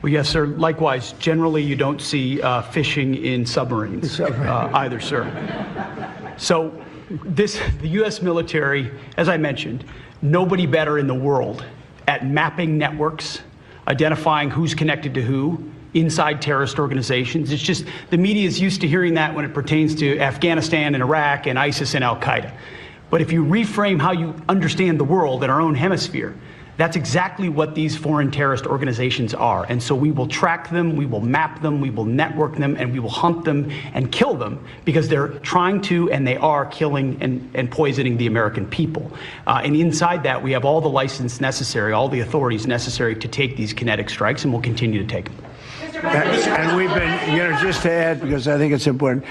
Well, yes, sir. Likewise, generally you don't see fishing in submarines either, sir. So the U.S. military, as I mentioned, nobody better in the world at mapping networks, identifying who's connected to who, inside terrorist organizations. It's just the media is used to hearing that when it pertains to Afghanistan and Iraq and ISIS and Al-Qaeda. But if you reframe how you understand the world in our own hemisphere, that's exactly what these foreign terrorist organizations are. And so we will track them, we will map them, we will network them, and we will hunt them and kill them because they're trying to and they are killing and poisoning the American people. And inside that, we have all the license necessary, all the authorities necessary to take these kinetic strikes, and we'll continue to take them. And we've been, just to add, because I think it's important,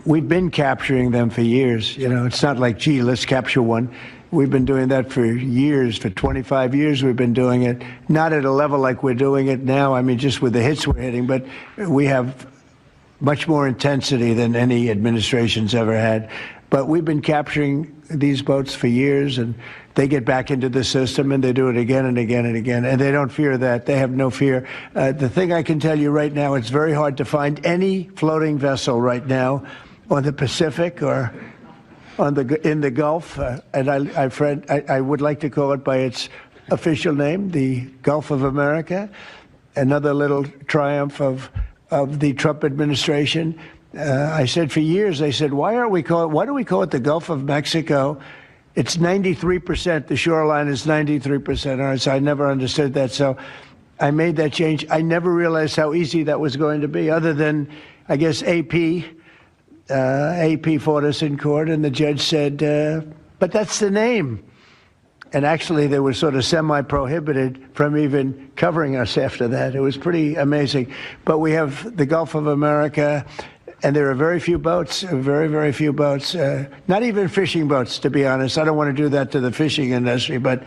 we've been capturing them for years. It's not like, gee, let's capture one. We've been doing that for years, for 25 years we've been doing it, not at a level like we're doing it now, I mean, just with the hits we're hitting, but we have much more intensity than any administration's ever had. But we've been capturing these boats for years, and they get back into the system, and they do it again and again and again, and they don't fear that. They have no fear. The thing I can tell you right now, it's very hard to find any floating vessel right now on the Pacific or in the Gulf, and I would like to call it by its official name, the Gulf of America, another little triumph of the Trump administration. I said for years, I said, why do we call it the Gulf of Mexico? It's 93%, the shoreline is 93% ours. I never understood that, so I made that change. I never realized how easy that was going to be, other than, I guess, AP fought us in court, and the judge said, but that's the name. And actually, they were sort of semi-prohibited from even covering us after that. It was pretty amazing. But we have the Gulf of America, and there are very few boats, very, very few boats, not even fishing boats, to be honest. I don't want to do that to the fishing industry, but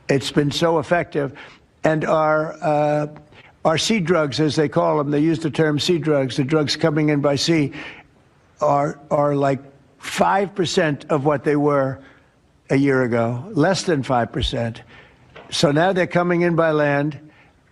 it's been so effective. And our sea drugs, as they call them, they use the term sea drugs, the drugs coming in by sea, are like 5% of what they were a year ago, less than 5%. So now they're coming in by land,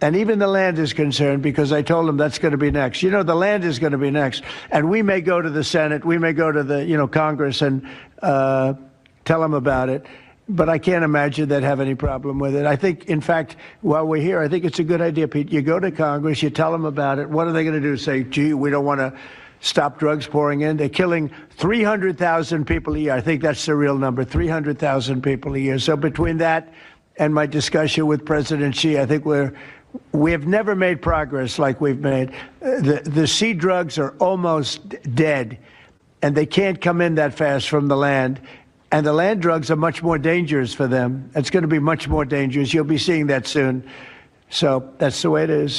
and even the land is concerned, because I told them that's going to be next. The land is going to be next. And we may go to the Senate, we may go to the, Congress and tell them about it, but I can't imagine they'd have any problem with it. I think, in fact, while we're here, I think it's a good idea, Pete. You go to Congress, you tell them about it. What are they going to do? Say, gee, we don't want to stop drugs pouring in. They're killing 300,000 people a year. I think that's the real number, 300,000 people a year. So between that and my discussion with President Xi, I think we have never made progress like we've made. The sea drugs are almost dead, and they can't come in that fast from the land. And the land drugs are much more dangerous for them. It's going to be much more dangerous. You'll be seeing that soon. So that's the way it is.